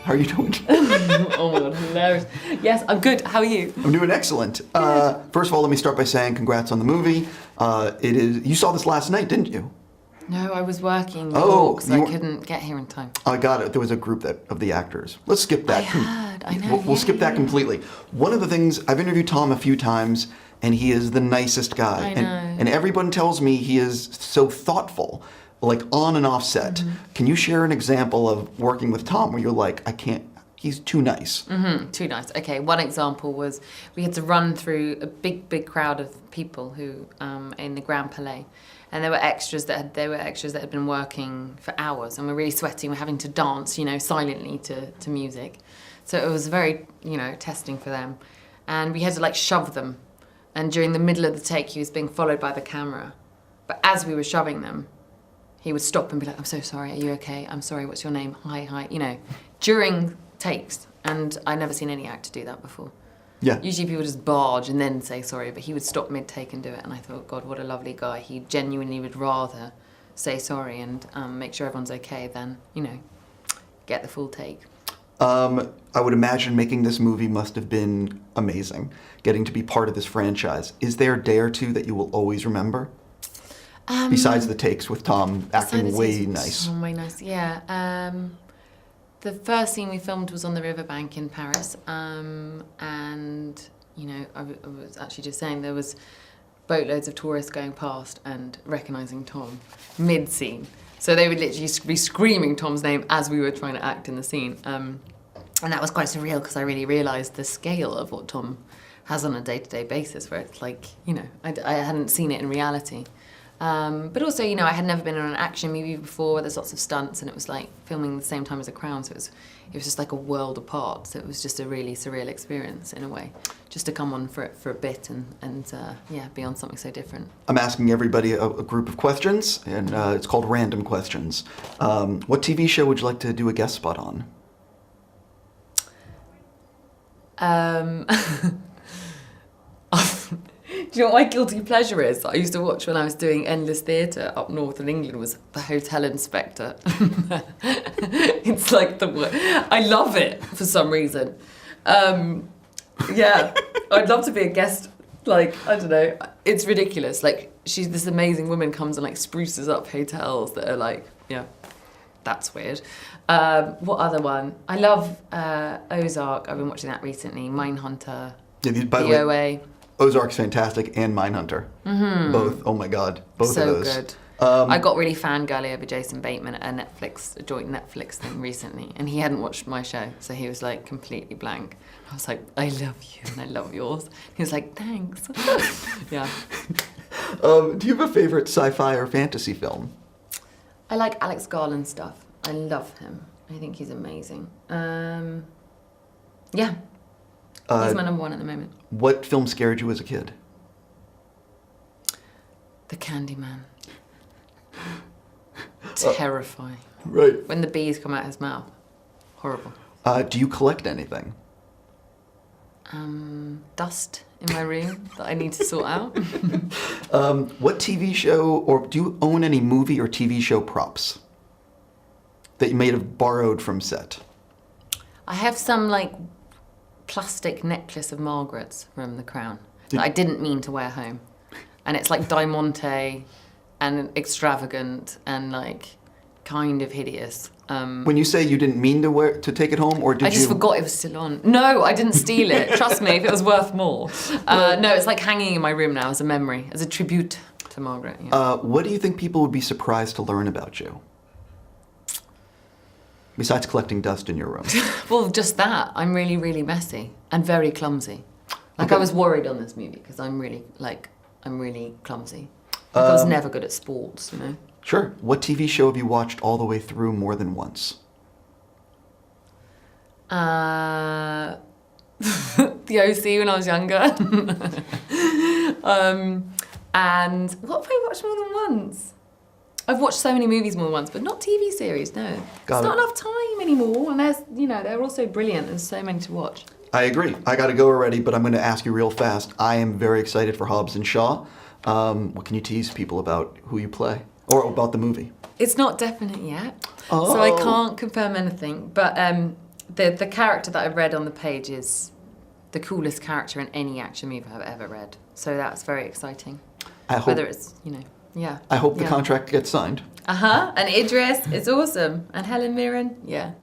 How are you doing? Oh my God, hilarious. Yes, I'm good. How are you? I'm doing excellent. First of all, let me start by saying congrats on the movie. You saw this last night, didn't you? No, I was working so I couldn't get here in time. I got it. There was a group of the actors. Let's skip that. I know. We'll skip that completely. One of the things, I've interviewed Tom a few times, and he is the nicest guy. I know. And everyone tells me he is so thoughtful, like on and off set. Mm-hmm. Can you share an example of working with Tom where you're like, he's too nice? Mm-hmm, too nice. Okay, one example was we had to run through a big crowd of people who in the Grand Palais. And there were extras that had been working for hours, and we're really sweating. We're having to dance, silently to music. So it was very, testing for them. And we had to shove them. And during the middle of the take, he was being followed by the camera. But as we were shoving them, he would stop and be like, "I'm so sorry. Are you okay? I'm sorry. What's your name? Hi." During takes. And I'd never seen any actor do that before. Yeah. Usually people just barge and then say sorry, but he would stop mid-take and do it. And I thought, God, what a lovely guy. He genuinely would rather say sorry and make sure everyone's okay than, get the full take. I would imagine making this movie must have been amazing, getting to be part of this franchise. Is there a day or two that you will always remember? Besides the takes with Tom acting way nice. Way nice, yeah. The first scene we filmed was on the riverbank in Paris, and I was actually just saying there was boatloads of tourists going past and recognising Tom mid-scene. So they would literally be screaming Tom's name as we were trying to act in the scene, and that was quite surreal because I really realised the scale of what Tom has on a day-to-day basis, where it's like, I hadn't seen it in reality. But also, I had never been on an action movie before where there's lots of stunts, and it was like filming the same time as A Crown, so it was just like a world apart. So it was just a really surreal experience in a way, just to come on for a bit and be on something so different. I'm asking everybody a group of questions, and it's called Random Questions. What TV show would you like to do a guest spot on? Do you know what my guilty pleasure is? I used to watch when I was doing endless theatre up north in England was The Hotel Inspector. It's like I love it for some reason. Yeah, I'd love to be a guest. I don't know, it's ridiculous. This amazing woman comes and spruces up hotels that are that's weird. What other one? I love Ozark. I've been watching that recently. Mindhunter, By the way, DOA. Ozark's fantastic, and Mindhunter. Mm-hmm. Both, oh my God, both of those. So good. I got really fangirly over Jason Bateman at a joint Netflix thing recently, and he hadn't watched my show, so he was completely blank. I was like, I love you, and I love yours. He was like, thanks. Yeah. Do you have a favorite sci-fi or fantasy film? I like Alex Garland stuff. I love him. I think he's amazing. Yeah. He's my number one at the moment. What film scared you as a kid? The Candyman. Terrifying. Right. When the bees come out his mouth. Horrible. Do you collect anything? Dust in my room that I need to sort out. What TV show, or do you own any movie or TV show props that you may have borrowed from set? I have some plastic necklace of Margaret's from The Crown that I didn't mean to wear home. And it's diamante and extravagant and kind of hideous. When you say you didn't mean to take it home, or did you? I just forgot it was still on. No, I didn't steal it. Trust me, if it was worth more. No, it's hanging in my room now as a memory, as a tribute to Margaret. Yeah. What do you think people would be surprised to learn about you? Besides collecting dust in your room. Well, just that. I'm really, really messy and very clumsy. I was worried on this movie because I'm really clumsy. I was never good at sports, Sure. What TV show have you watched all the way through more than once? The OC when I was younger. And what have I watched more than once? I've watched so many movies more than once, but not TV series, no. There's not enough time anymore, and they're all so brilliant, there's so many to watch. I agree. I gotta go already, but I'm gonna ask you real fast. I am very excited for Hobbs and Shaw. What can you tease people about who you play? Or about the movie? It's not definite yet, Oh. so I can't confirm anything, but the character that I read on the page is the coolest character in any action movie I've ever read. So that's very exciting. I hope, Whether it's, yeah. I hope the Yeah. contract gets signed. And Idris is awesome. And Helen Mirren, yeah.